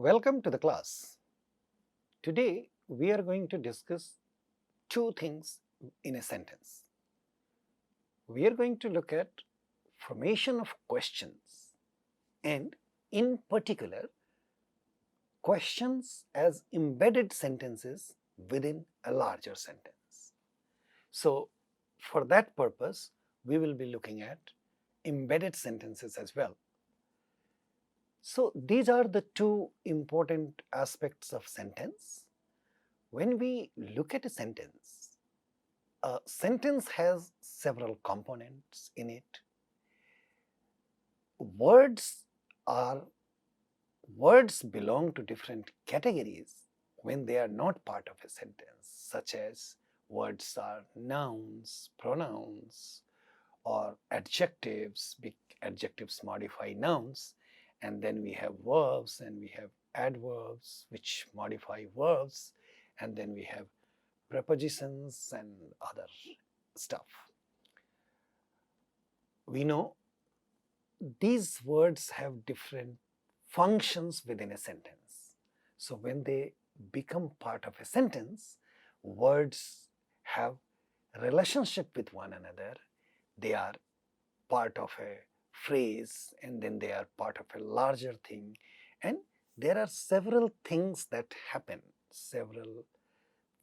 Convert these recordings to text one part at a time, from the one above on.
Welcome to the class. Today we are going to discuss two things in a sentence. We are going to look at formation of questions and in particular questions as embedded sentences within a larger sentence. So for that purpose we will be looking at embedded sentences as well. So these are the two important aspects of sentence. When we look at a sentence has several components in it. Words belong to different categories when they are not part of a sentence, such as words are nouns, pronouns, or adjectives. Adjectives modify nouns, and then we have verbs and we have adverbs which modify verbs, and then we have prepositions and other stuff. We know these words have different functions within a sentence. So when they become part of a sentence, words have relationship with one another. They are part of a phrase and then they are part of a larger thing, and there are several things that happen, several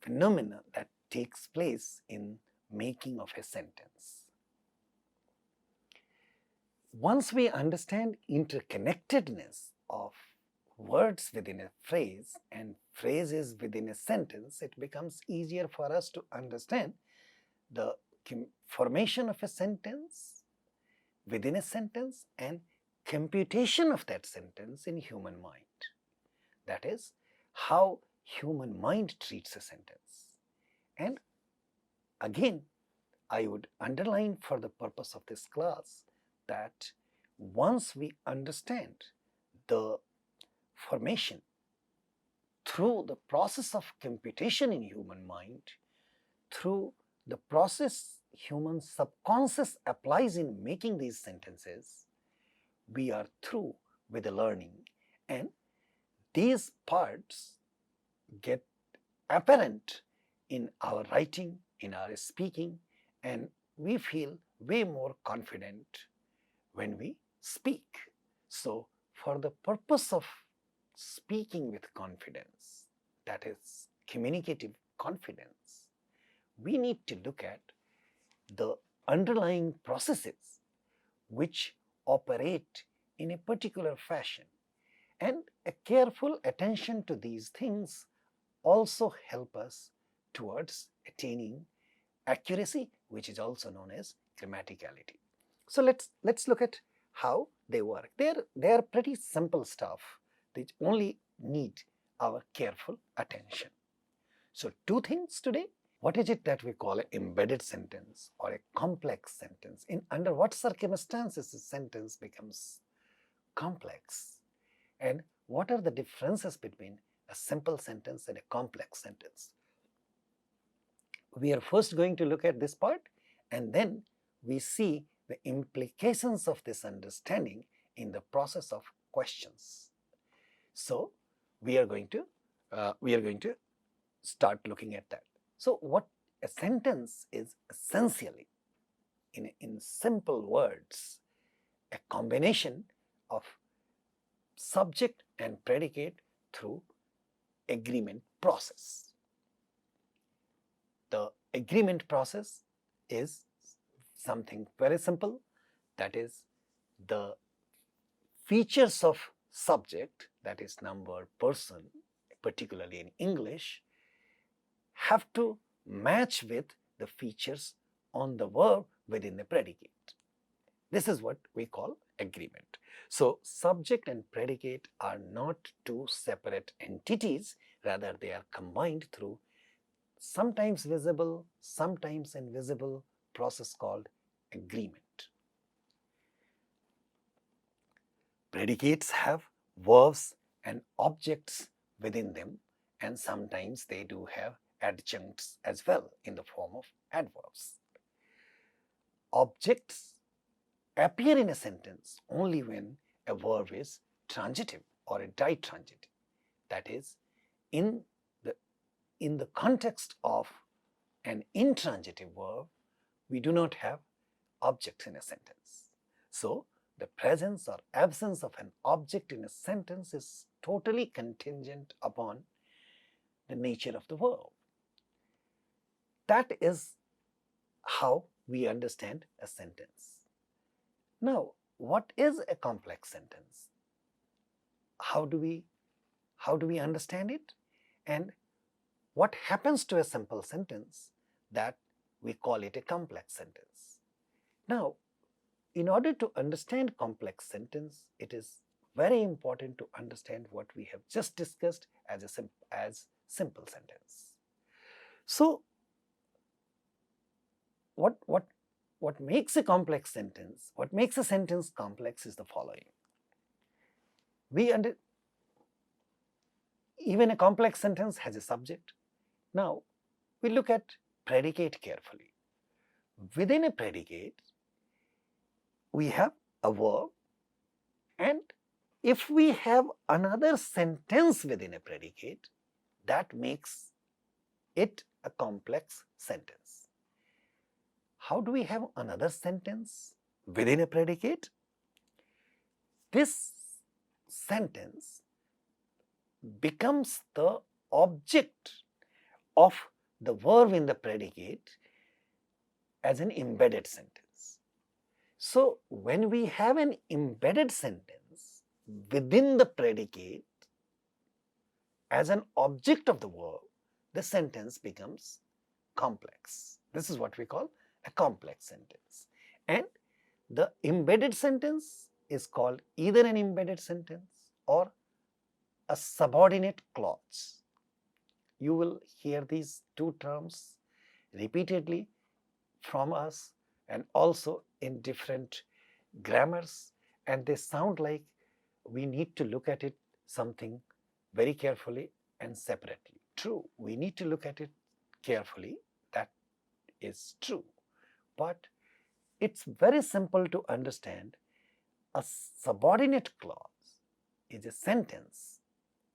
phenomena that takes place in making of a sentence. Once we understand interconnectedness of words within a phrase and phrases within a sentence, it becomes easier for us to understand the formation of a sentence within a sentence and computation of that sentence in human mind. That is, how human mind treats a sentence. And again, I would underline for the purpose of this class that once we understand the formation through the process of computation in human mind, through the process human subconscious applies in making these sentences, we are through with the learning, and these parts get apparent in our writing, in our speaking, and we feel way more confident when we speak. So for the purpose of speaking with confidence, that is communicative confidence, we need to look at the underlying processes which operate in a particular fashion, and a careful attention to these things also help us towards attaining accuracy, which is also known as grammaticality. So let's look at how they work. They are pretty simple stuff. They only need our careful attention. So two things today. What is it that we call an embedded sentence or a complex sentence? Under what circumstances a sentence becomes complex? And what are the differences between a simple sentence and a complex sentence? We are first going to look at this part, and then we see the implications of this understanding in the process of questions. So we are going to start looking at that. So what a sentence is essentially, in simple words, a combination of subject and predicate through agreement process. The agreement process is something very simple, that is, the features of subject, that is number, person, particularly in English, have to match with the features on the verb within the predicate. This is what we call agreement. So subject and predicate are not two separate entities, rather they are combined through sometimes visible, sometimes invisible process called agreement. Predicates have verbs and objects within them, and sometimes they do have adjuncts as well in the form of adverbs. Objects appear in a sentence only when a verb is transitive or a ditransitive. That is, in the context of an intransitive verb, we do not have objects in a sentence. So, the presence or absence of an object in a sentence is totally contingent upon the nature of the verb. That is how we understand a sentence. Now, what is a complex sentence? How do we understand it? And what happens to a simple sentence that we call it a complex sentence? Now, in order to understand complex sentence, it is very important to understand what we have just discussed as simple sentence. So, what makes a complex sentence? What makes a sentence complex is the following. Even a complex sentence has a subject. Now, we look at predicate carefully. Within a predicate, we have a verb, and if we have another sentence within a predicate, that makes it a complex sentence. How do we have another sentence within a predicate? This sentence becomes the object of the verb in the predicate as an embedded sentence. So, when we have an embedded sentence within the predicate as an object of the verb, the sentence becomes complex. This is what we call a complex sentence. And the embedded sentence is called either an embedded sentence or a subordinate clause. You will hear these two terms repeatedly from us and also in different grammars, and they sound like we need to look at it something very carefully and separately. True, we need to look at it carefully, that is true, but it's very simple to understand. A subordinate clause is a sentence.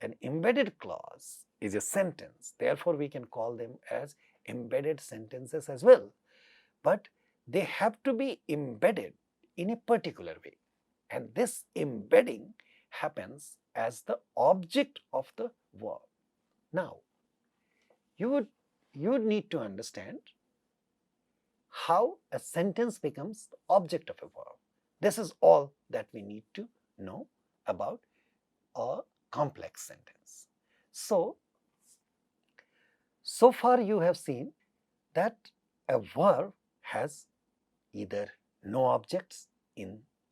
An embedded clause is a sentence. Therefore, we can call them as embedded sentences as well. But they have to be embedded in a particular way. And this embedding happens as the object of the verb. Now, you would need to understand how a sentence becomes the object of a verb. This is all that we need to know about a complex sentence. So far you have seen that a verb has either no objects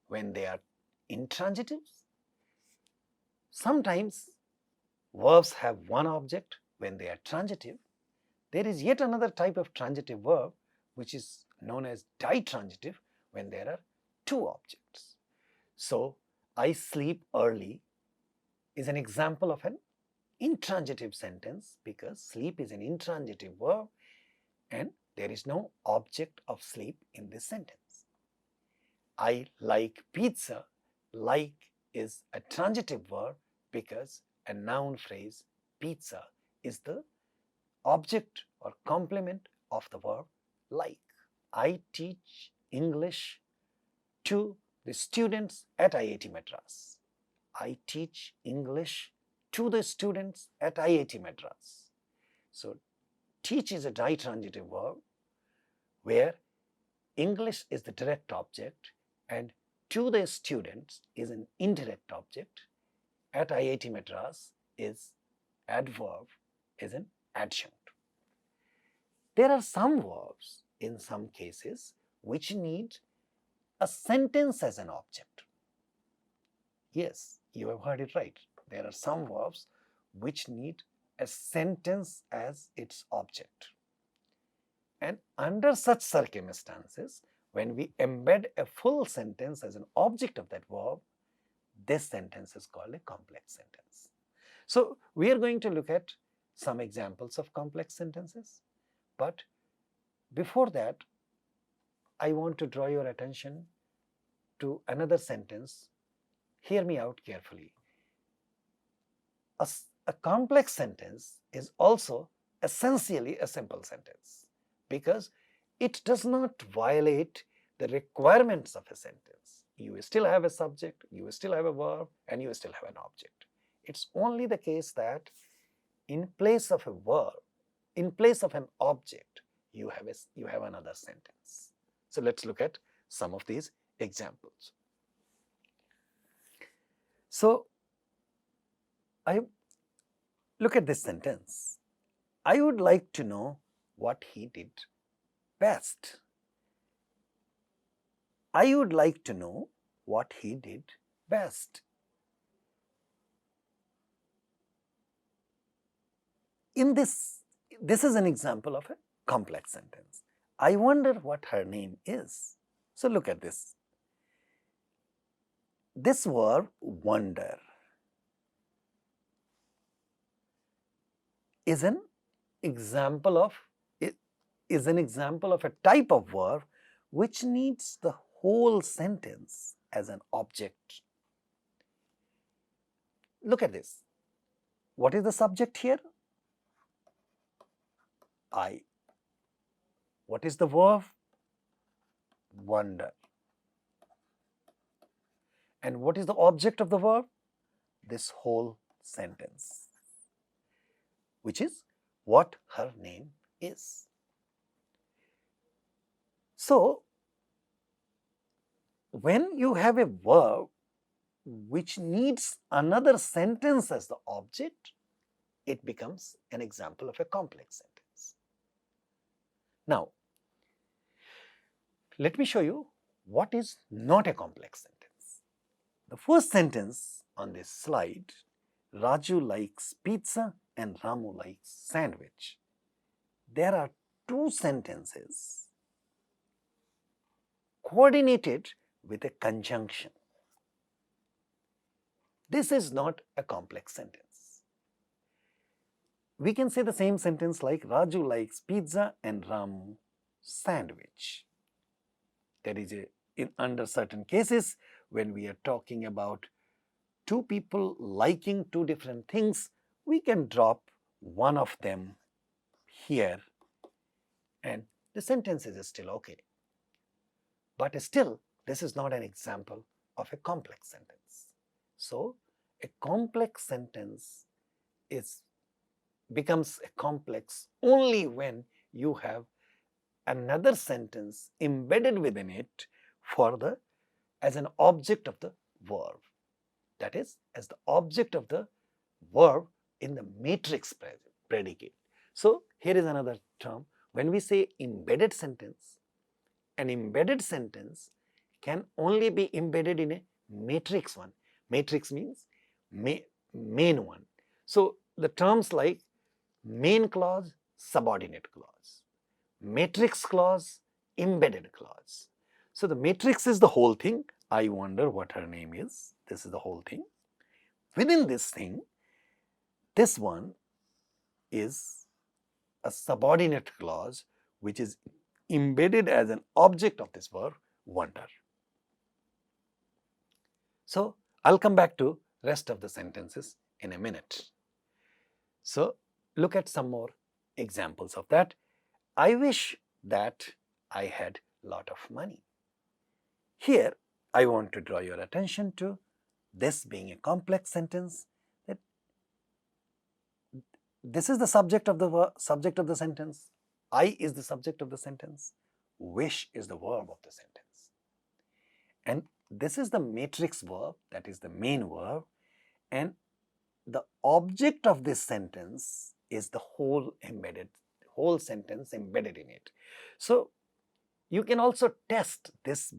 when they are intransitives. Sometimes verbs have one object when they are transitive. There is yet another type of transitive verb which is known as ditransitive when there are two objects. So, I sleep early is an example of an intransitive sentence because sleep is an intransitive verb and there is no object of sleep in this sentence. I like pizza. Like is a transitive verb because a noun phrase pizza is the object or complement of the verb like. I teach English to the students at IIT Madras. I teach English to the students at IIT Madras. So, teach is a ditransitive verb where English is the direct object and to the students is an indirect object. At IIT Madras is adverb is an adjunct. There are some verbs in some cases which need a sentence as an object. Yes, you have heard it right. There are some verbs which need a sentence as its object. And under such circumstances, when we embed a full sentence as an object of that verb, this sentence is called a complex sentence. So, we are going to look at some examples of complex sentences, but before that, I want to draw your attention to another sentence. Hear me out carefully. a complex sentence is also essentially a simple sentence because it does not violate the requirements of a sentence. You still have a subject, you still have a verb, and you still have an object. It's only the case that in place of a verb, in place of an object, you have another sentence. So let's look at some of these examples. So I look at this sentence. I would like to know what he did best. I would like to know what he did best. In this is an example of a complex sentence. I wonder what her name is. So look at this. This verb wonder is an example of a type of verb which needs the whole sentence as an object. Look at this. What is the subject here? I. What is the verb? Wonder. And what is the object of the verb? This whole sentence, which is what her name is. So, when you have a verb which needs another sentence as the object, it becomes an example of a complex sentence. Now, let me show you what is not a complex sentence. The first sentence on this slide, Raju likes pizza and Ramu likes sandwich. There are two sentences coordinated with a conjunction. This is not a complex sentence. We can say the same sentence like Raju likes pizza and Ramu sandwich. There is under certain cases when we are talking about two people liking two different things, we can drop one of them here and the sentence is still okay. But still, this is not an example of a complex sentence. So, a complex sentence becomes a complex only when you have another sentence embedded within it as an object of the verb. That is, as the object of the verb in the matrix predicate. So, here is another term. When we say embedded sentence, an embedded sentence can only be embedded in a matrix one. Matrix means main one. So, the terms like main clause, subordinate clause, matrix clause, embedded clause. So, the matrix is the whole thing. I wonder what her name is. This is the whole thing. Within this thing, this one is a subordinate clause which is embedded as an object of this verb, wonder. So, I'll come back to rest of the sentences in a minute. So, look at some more examples of that. I wish that I had lot of money. Here, I want to draw your attention to this being a complex sentence, that this is the subject of the sentence, I is the subject of the sentence, wish is the verb of the sentence. And this is the matrix verb, that is the main verb, and the object of this sentence is the whole sentence embedded in it. So, you can also test this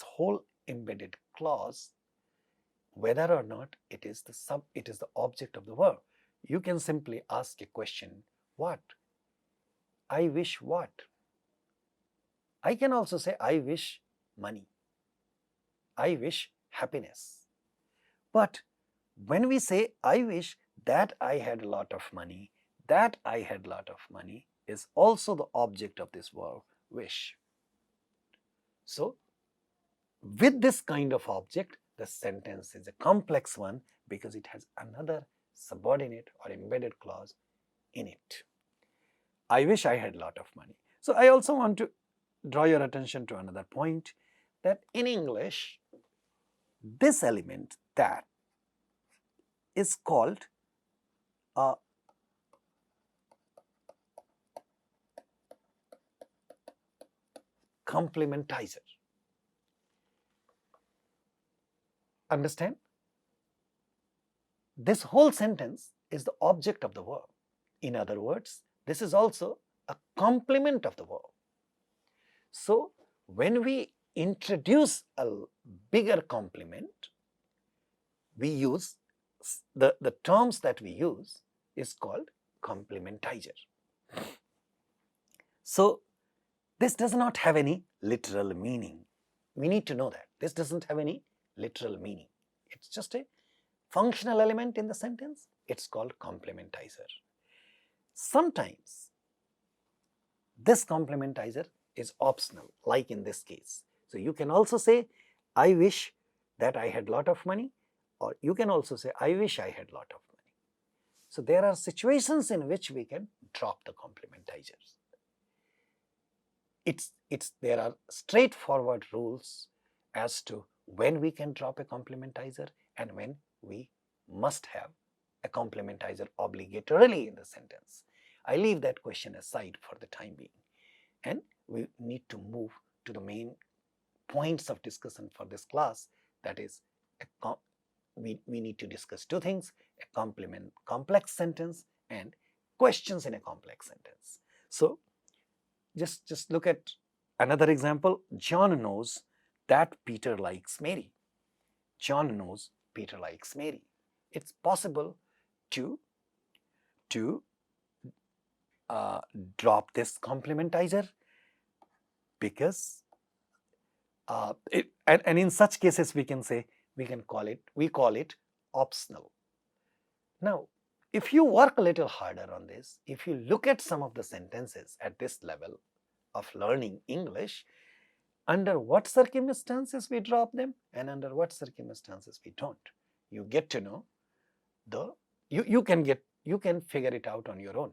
whole embedded clause whether or not it is the object of the verb. You can simply ask a question, what? I wish what? I can also say I wish money. I wish happiness. But when we say I wish that I had a lot of money, that I had a lot of money is also the object of this verb, wish. So, with this kind of object, the sentence is a complex one because it has another subordinate or embedded clause in it. I wish I had a lot of money. So I also want to draw your attention to another point, that in English, this element that is called a complementizer. Understand? This whole sentence is the object of the verb. In other words, this is also a complement of the verb. So when we introduce a bigger complement, we use the terms that we use is called complementizer. So this does not have any literal meaning. We need to know that. This doesn't have any literal meaning. It's just a functional element in the sentence. It's called complementizer. Sometimes this complementizer is optional, like in this case. So you can also say, I wish that I had lot of money, or you can also say, I wish I had lot of money. So there are situations in which we can drop the complementizers. There are straightforward rules as to when we can drop a complementizer and when we must have a complementizer obligatorily in the sentence. I leave that question aside for the time being, and we need to move to the main points of discussion for this class. That is, we need to discuss two things: a complex sentence and questions in a complex sentence. So just look at another example. John knows that Peter likes Mary. John knows Peter likes Mary. It's possible to drop this complementizer because and in such cases we call it optional. Now, if you work a little harder on this, if you look at some of the sentences at this level of learning English, under what circumstances we drop them and under what circumstances we don't, you get to know you can figure it out on your own.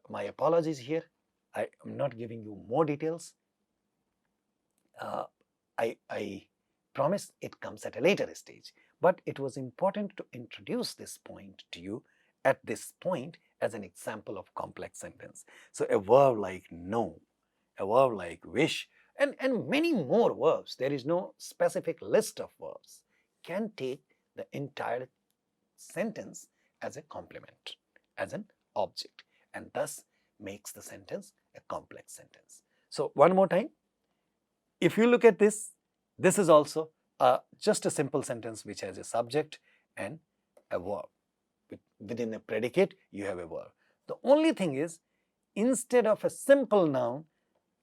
My apologies here. I am not giving you more details. I promise it comes at a later stage, but it was important to introduce this point to you at this point as an example of complex sentence. So a verb like know, a verb like wish, and many more verbs, there is no specific list of verbs, can take the entire sentence as a complement, as an object, and thus makes the sentence a complex sentence. So one more time, if you look at this, this is also just a simple sentence which has a subject and a verb. Within a predicate, you have a verb. The only thing is, instead of a simple noun,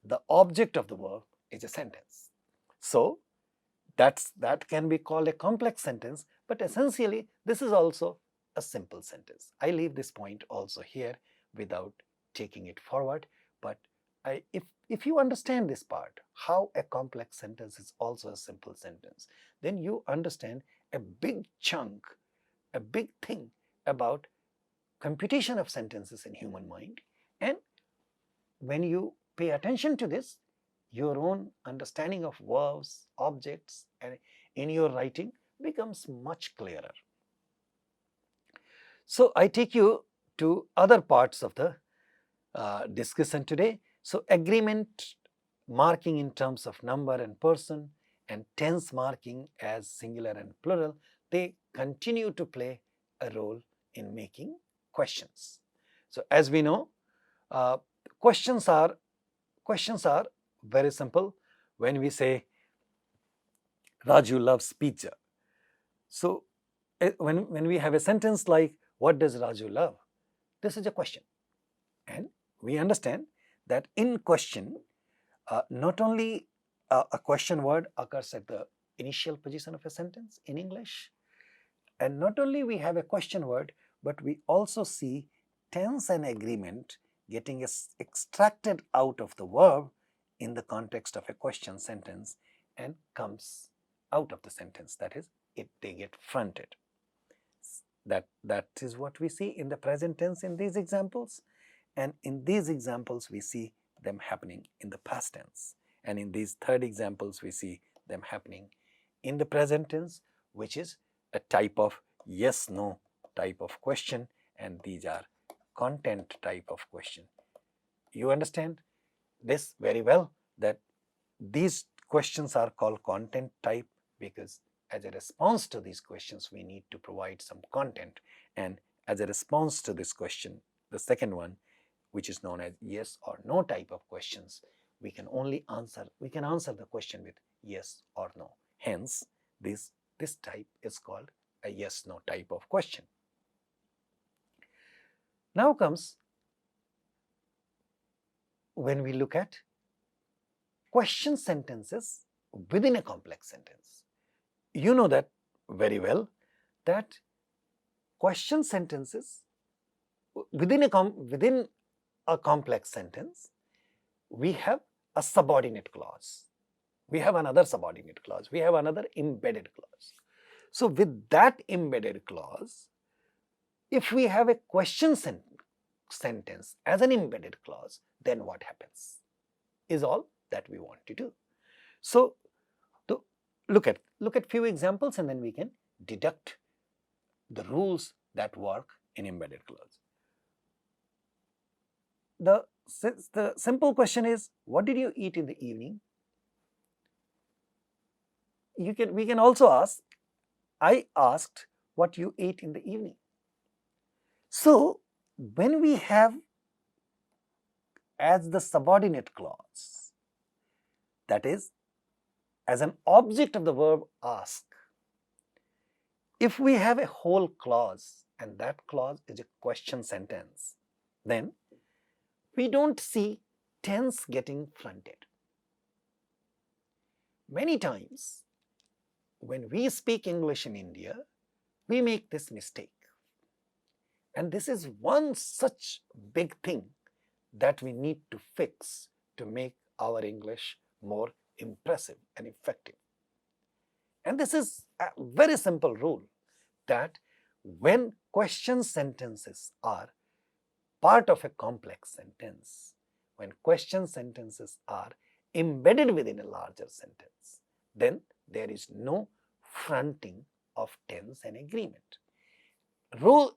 the object of the verb is a sentence. So that can be called a complex sentence, but essentially this is also a simple sentence. I leave this point also here without taking it forward, but if you understand this part, how a complex sentence is also a simple sentence, then you understand a big chunk, a big thing about computation of sentences in human mind. And when you pay attention to this, your own understanding of verbs, objects, and in your writing becomes much clearer. So I take you to other parts of the discussion today. So agreement marking in terms of number and person, and tense marking as singular and plural, they continue to play a role in making questions. So as we know, questions are very simple. When we say Raju loves pizza, so when we have a sentence like what does Raju love, this is a question, and we understand that in question, not only a question word occurs at the initial position of a sentence in English, and not only we have a question word, but we also see tense and agreement getting extracted out of the verb in the context of a question sentence and comes out of the sentence. That is, they get fronted. That is what we see in the present tense in these examples, and in these examples we see them happening in the past tense, and in these third examples we see them happening in the present tense, which is a type of yes no type of question, and these are content type of question. You understand this very well, that these questions are called content type because as a response to these questions we need to provide some content, and as a response to this question, the second one, which is known as yes or no type of questions, we can answer the question with yes or no. Hence this type is called a yes no type of question. Now comes when we look at question sentences within a complex sentence. You know that very well, that question sentences within a complex sentence, we have a subordinate clause, we have another subordinate clause, we have another embedded clause. So with that embedded clause, if we have a question sentence as an embedded clause, then what happens is all that we want to do. So to look at few examples, and then we can deduct the rules that work in embedded clause. The simple question is, what did you eat in the evening? We can also ask, I asked what you ate in the evening. So when we have as the subordinate clause, that is as an object of the verb ask, if we have a whole clause and that clause is a question sentence, then we don't see tense getting fronted. Many times when we speak English in India, we make this mistake. And this is one such big thing that we need to fix to make our English more impressive and effective. And this is a very simple rule, that when question sentences are part of a complex sentence, when question sentences are embedded within a larger sentence, then there is no fronting of tense and agreement.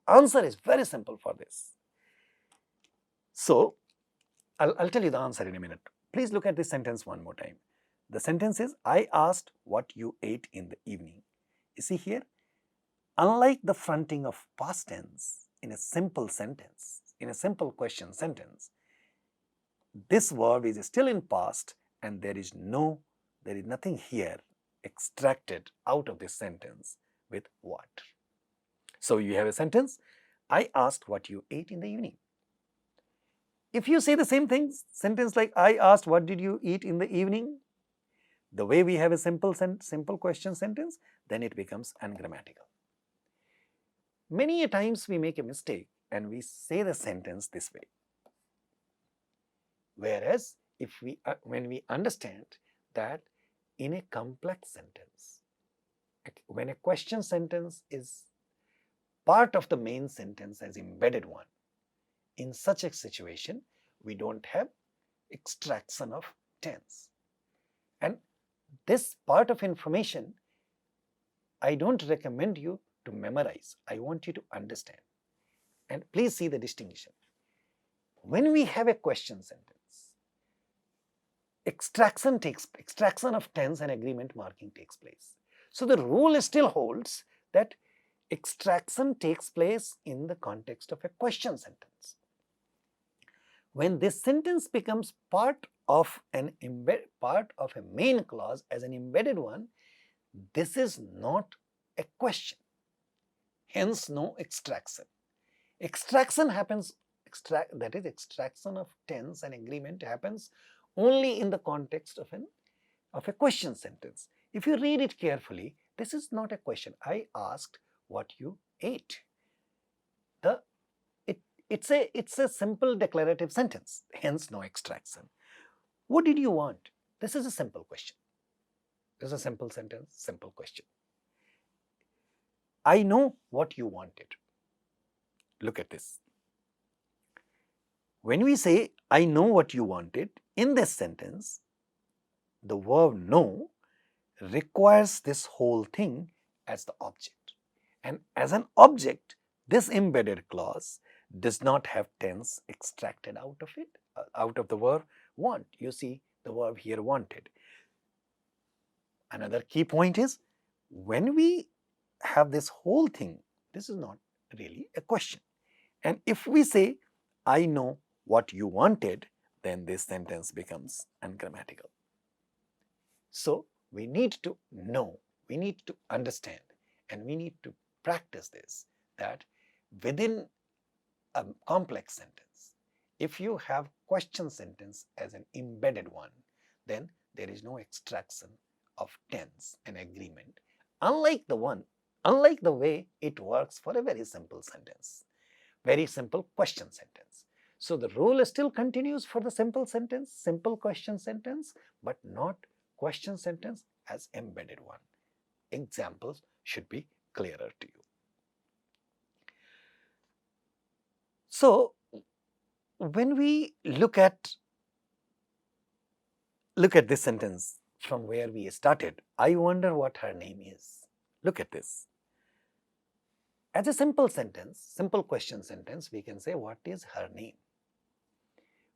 Answer is very simple for this. So I'll tell you the answer in a minute. Please look at this sentence one more time. The sentence is, I asked what you ate in the evening. You see here, unlike the fronting of past tense in a simple sentence, in a simple question sentence, this verb is still in past and there is nothing here extracted out of this sentence with what. So you have a sentence, I asked what you ate in the evening. If you say the same thing, sentence like I asked what did you eat in the evening, the way we have a simple question sentence, then it becomes ungrammatical. Many a times we make a mistake and we say the sentence this way. Whereas when we understand that in a complex sentence, when a question sentence is part of the main sentence as embedded one, in such a situation, we don't have extraction of tense. And this part of information, I don't recommend you to memorize. I want you to understand. And please see the distinction. When we have a question sentence, extraction of tense and agreement marking takes place. So the rule still holds that extraction takes place in the context of a question sentence. When this sentence becomes part of a main clause as an embedded one, this is not a question. Hence no extraction. Extraction happens, that is extraction of tense and agreement happens only in the context of a question sentence. If you read it carefully, this is not a question. I asked what you ate. It's a simple declarative sentence, hence no extraction. What did you want? This is a simple question. This is a simple sentence, simple question. I know what you wanted. Look at this. When we say, I know what you wanted, in this sentence, the verb know requires this whole thing as the object. And as an object, this embedded clause does not have tense extracted out of it, out of the verb want. You see the verb here wanted. Another key point is, when we have this whole thing, this is not really a question. And if we say, I know what you wanted, then this sentence becomes ungrammatical. So we need to know, we need to understand, and we need to practice this, that within a complex sentence, if you have question sentence as an embedded one, then there is no extraction of tense and agreement, unlike the way it works for a very simple sentence, very simple question sentence. So the rule still continues for the simple sentence, simple question sentence, but not question sentence as embedded one. Examples should be clearer to you. So when we look at this sentence from where we started, I wonder what her name is. Look at this. As a simple sentence, simple question sentence, we can say, what is her name?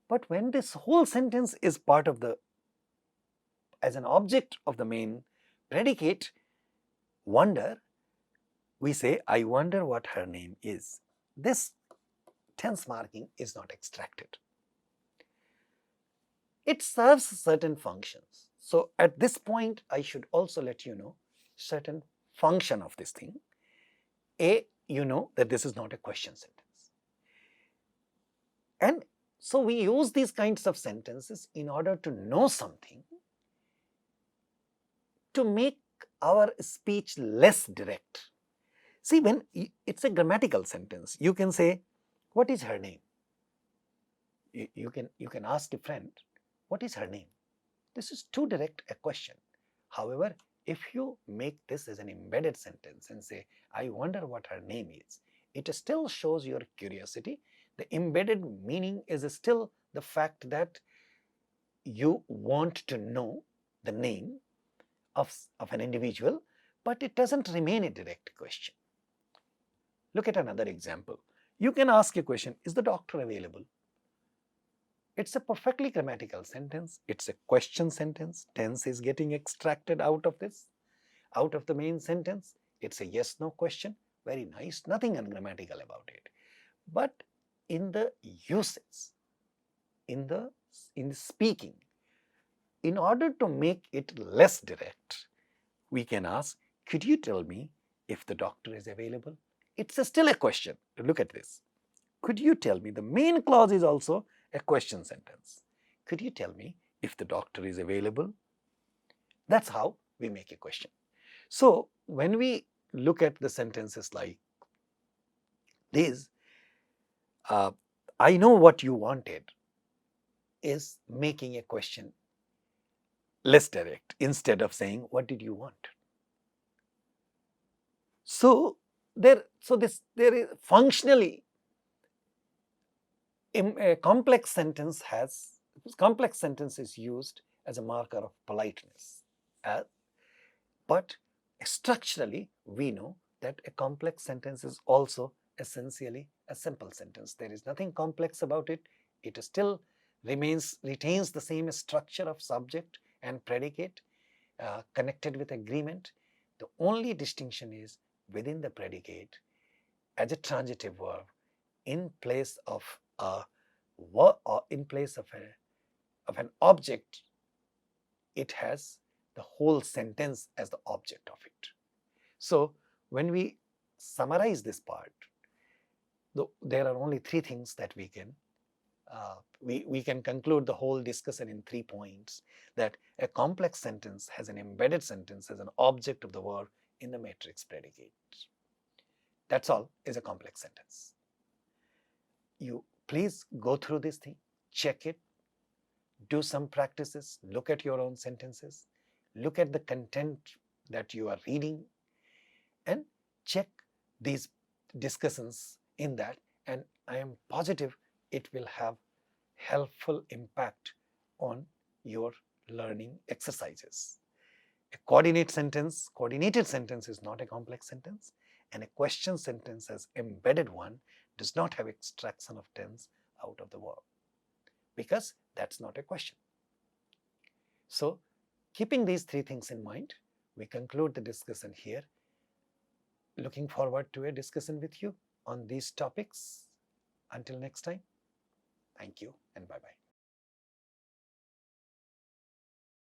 But when this whole sentence is part of the, as an object of the main predicate, wonder, we say, I wonder what her name is. This tense marking is not extracted. It serves certain functions. So at this point, I should also let you know certain function of this thing. A, you know that this is not a question sentence. And so we use these kinds of sentences in order to know something, to make our speech less direct. See, when it's a grammatical sentence, you can say, what is her name? You can ask a friend, what is her name? This is too direct a question. However, if you make this as an embedded sentence and say, I wonder what her name is, it still shows your curiosity. The embedded meaning is still the fact that you want to know the name of an individual, but it doesn't remain a direct question. Look at another example. You can ask a question, is the doctor available? It's a perfectly grammatical sentence. It's a question sentence. Tense is getting extracted out of this, out of the main sentence. It's a yes-no question. Very nice, nothing ungrammatical about it. But in the usage, in the speaking, in order to make it less direct, we can ask, could you tell me if the doctor is available? It's still a question. Look at this. Could you tell me? The main clause is also a question sentence. Could you tell me if the doctor is available? That's how we make a question. So when we look at the sentences like this, I know what you wanted is making a question less direct instead of saying, what did you want? So there is functionally a complex sentence is used as a marker of politeness. But structurally, we know that a complex sentence is also essentially a simple sentence. There is nothing complex about it. It still retains the same structure of subject and predicate connected with agreement. The only distinction is within the predicate as a transitive verb in place of a verb or in place of an object, it has the whole sentence as the object of it. So when we summarize this part, there are only three things that we can conclude the whole discussion in 3 points, that a complex sentence has an embedded sentence as an object of the verb in the matrix predicate. That's all is a complex sentence. You please go through this thing, check it, do some practices, look at your own sentences, look at the content that you are reading, and check these discussions in that, and I am positive it will have helpful impact on your learning exercises. A coordinated sentence is not a complex sentence, and a question sentence as embedded one does not have extraction of tense out of the verb, because that's not a question. So, keeping these three things in mind, we conclude the discussion here. Looking forward to a discussion with you on these topics. Until next time, thank you and bye-bye.